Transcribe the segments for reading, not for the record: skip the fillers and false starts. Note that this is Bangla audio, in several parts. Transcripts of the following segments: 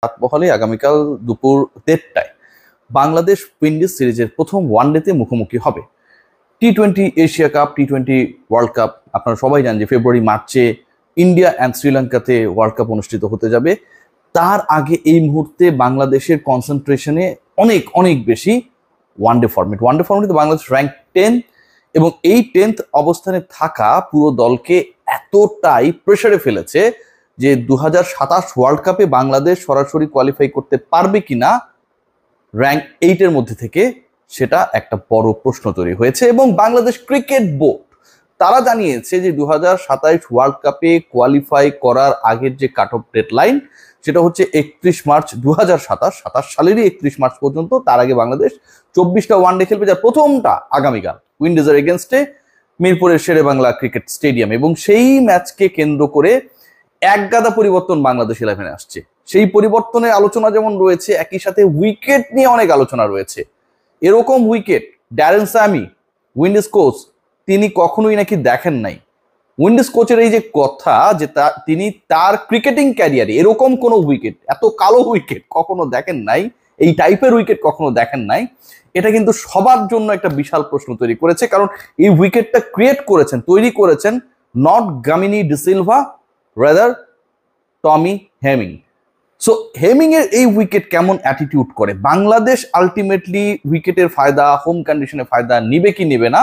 রাত বহলে আগামীকাল দুপুর 1:30টায় বাংলাদেশ উইন্ডিজ সিরিজের প্রথম ওয়ানডেতে মুখোমুখি হবে। টি-20 এশিয়া কাপ, টি-20 ওয়ার্ল্ড কাপ আপনারা সবাই জানেন যে ফেব্রুয়ারি মার্চে ইন্ডিয়া অ্যান্ড শ্রীলঙ্কাতে ওয়ার্ল্ড কাপ অনুষ্ঠিত হতে যাবে। তার আগে এই মুহূর্তে বাংলাদেশের কনসেন্ট্রেশনে অনেক অনেক বেশি ওয়ানডে ফরম্যাটে বাংলাদেশ র্যাঙ্ক 10 এবং এই 10th অবস্থানে থাকা পুরো দলকে এতটাই প্রেসারে ফেলেছে যে 2027 ওয়ার্ল্ড কাপে বাংলাদেশ সরাসরি কোয়ালিফাই করতে পারবে কিনা র্যাঙ্ক 8 এর মধ্যে থেকে, সেটা একটা বড় প্রশ্ন তৈরি হয়েছে। এবং বাংলাদেশ ক্রিকেট বোর্ড তারা জানিয়েছে যে 2027 ওয়ার্ল্ড কাপে কোয়ালিফাই করার আগের যে কাট অফ ডেডলাইন সেটা হচ্ছে 31 মার্চ 2027 সালেরই 31 মার্চ পর্যন্ত। তার আগে বাংলাদেশ 24টা ওয়ানডে খেলবে, যার প্রথমটা আগামীকাল উইন্ডিজের এগেনস্টে মিরপুরের শেরেবাংলা ক্রিকেট স্টেডিয়াম। এবং সেই ম্যাচকে কেন্দ্র করে একগাদা পরিবর্তন বাংলাদেশ 11-এ আসছে। সেই পরিবর্তনের আলোচনা যেমন রয়েছে, একই সাথে উইকেট নিয়ে অনেক আলোচনা রয়েছে। এরকম wicket Darren Sammy Windies coach তিনি কখনোই নাকি দেখেন নাই। উইন্ডিজ কোচের এই যে কথা যে তিনি তার ক্রিকেটিং ক্যারিয়ারে এরকম কোনো উইকেট, এত কালো উইকেট কখনো দেখেন নাই, এই টাইপের উইকেট কখনো দেখেন নাই, এটা কিন্তু সবার জন্য একটা বিশাল প্রশ্ন তৈরি করেছে। কারণ এই উইকেটটা তৈরি করেছেন not Gamini De Silva, rather Tommy Hemming. So Hemming এর এই উইকেট কেমন অ্যাটিটিউড করে, বাংলাদেশ আলটিমেটলি উইকেটের ফায়দা, হোম কন্ডিশনে ফায়দা নিবে কি নেবে না,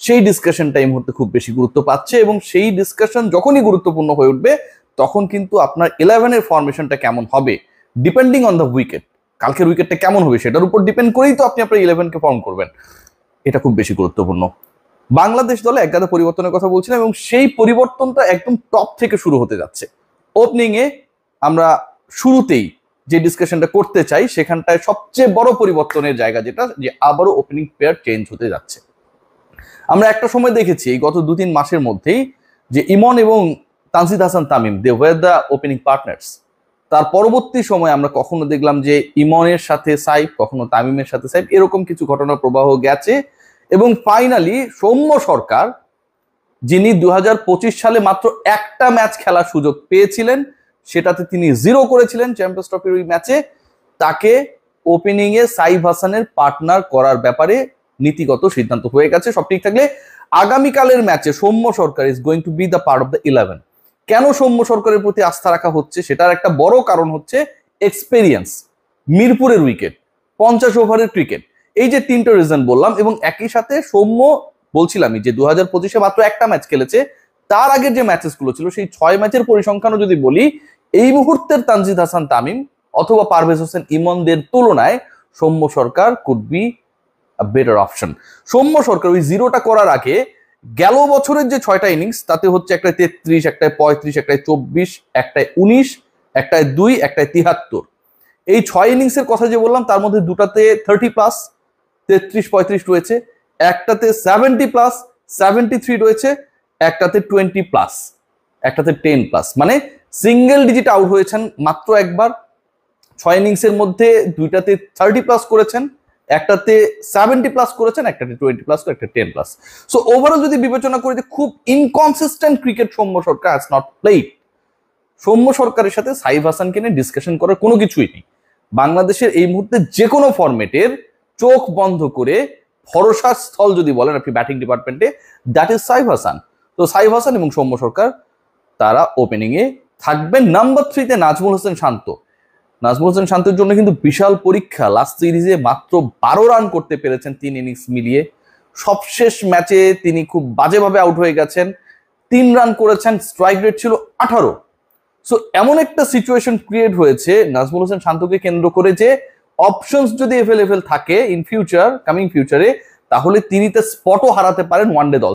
সেই ডিসকাশনটা এই মুহূর্তে খুব বেশি গুরুত্ব পাচ্ছে। এবং সেই ডিসকাশন যখনই গুরুত্বপূর্ণ হয়ে উঠবে তখন কিন্তু আপনার 11-এর ফরমেশনটা কেমন হবে ডিপেন্ডিং অন দ্য উইকেট, কালকের উইকেটটা কেমন হবে সেটার উপর ডিপেন্ড করেই তো আপনি আপনার 11কে ফর্ম করবেন। এটা খুব বেশি গুরুত্বপূর্ণ। বাংলাদেশ দলে একগাদা পরিবর্তনের কথা বলছিলাম এবং সেই পরিবর্তনটা একদম টপ থেকে শুরু হতে যাচ্ছে। ওপেনিং এ আমরা শুরুতেই যে ডিসকাশনটা করতে চাই সেখানটায় সবচেয়ে বড় পরিবর্তনের জায়গা যেটা, যে আবারও ওপেনিং প্লেয়ার চেঞ্জ হতে যাচ্ছে। আমরা একটা সময় দেখেছি এই গত 2-3 মাসের মধ্যেই যে ইমন এবং Tanzid Hasan Tamim they were the opening partners. তার পরবর্তী সময় আমরা কখনো দেখলাম যে ইমনের সাথে সাইফ, কখনো তামিমের সাথে সাইফ, এরকম কিছু ঘটনার প্রবাহ গেছে। এবং ফাইনালি সৌম্য সরকার, যিনি 2025 সালে মাত্র একটা ম্যাচ খেলার সুযোগ পেয়েছিলেন, সেটাতে তিনি 0 করেছিলেন চ্যাম্পিয়ন্স ট্রফির ওই ম্যাচে, তাকে ওপেনিং এ সাইফ হাসানের পার্টনার করার ব্যাপারে নীতিগত সিদ্ধান্ত হয়ে গেছে। সব ঠিক থাকলে আগামীকালের ম্যাচে Soumya Sarkar is going to be the part of the 11। কেন সৌম্য সরকারের প্রতি আস্থা রাখা হচ্ছে সেটার একটা বড় কারণ হচ্ছে এক্সপেরিয়েন্স, মিরপুরের উইকেট, 50 ওভারের ক্রিকেট, এই যে 3টা রিজন বললাম। এবং একই সাথে সৌম্য বলছিলামই যে 2025-এ মাত্র একটা ম্যাচ খেলেছে, তার আগের যে ম্যাচেস গুলো ছিল সেই 6 ম্যাচের পরিসংখ্যানও যদি বলি, এই মুহূর্তের তানজিদ হাসান তামিম অথবা পারভেজ হোসেন ইমনদের তুলনায় Soumya Sarkar could be a better option. Soumya Sarkar ওই 0টা করার আগে গেল বছরের যে 6টা ইনিংস, তাতে হচ্ছে একটায় 33, একটায় 35, একটায় 24, একটায় 19, একটায় 2, একটায় 73। এই 6 ইনিংসের কথা যে বললাম তার মধ্যে দুটাতে 30+, 33-35 রয়েছে, একটাতে 70+, 73 রয়েছে, একটাতে 20+, একটাতে 10+। মানে সিঙ্গেল ডিজিট আউট হয়েছেন মাত্র একবার। 6 ইনিংসের মধ্যে দুইটাতে 30+ করেছেন, একটাতে 70+ করেছেন, একটাতে 20+, একটা 10+। সো ওভারঅল যদি বিবেচনা করি যে খুব inconsistent cricket Soumya Sarkar has not played. Soumya সরকারের সাথে সাইফ হাসানকে নিয়ে ডিসকাশন করার কোনো কিছুই নেই। বাংলাদেশের এই মুহূর্তে যে কোনো ফরম্যাটের চোখ বন্ধ করে ভরসার স্থল যদি বলেন আপনি ব্যাটিং ডিপার্টমেন্টে, দ্যাট ইজ সাইফ হাসান। তো সাইফ হাসান এবং সৌম্য সরকার তারা ওপেনিং এ থাকবেন। নাম্বার 3-তে নাজমুল হোসেন শান্ত। নাজমুল হোসেন শান্তের জন্য কিন্তু বিশাল পরীক্ষা। লাস্ট সিরিজে মাত্র 12 রান করতে পেরেছেন 3 ইনিংস মিলিয়ে। সবশেষ ম্যাচে তিনি খুব বাজেভাবে আউট হয়ে গেছেন, 3 রান করেছেন, স্ট্রাইক রেট ছিল 18। সো এমন একটা সিচুয়েশন ক্রিয়েট হয়েছে নাজমুল হোসেন শান্তকে কেন্দ্র করে যে অপশনস যদি এভেলেবেল থাকে ইন ফিউচার, কামিং ফিউচারে, তাহলে তিনি তার স্পটও হারাতে পারেন ওয়ানডে দল।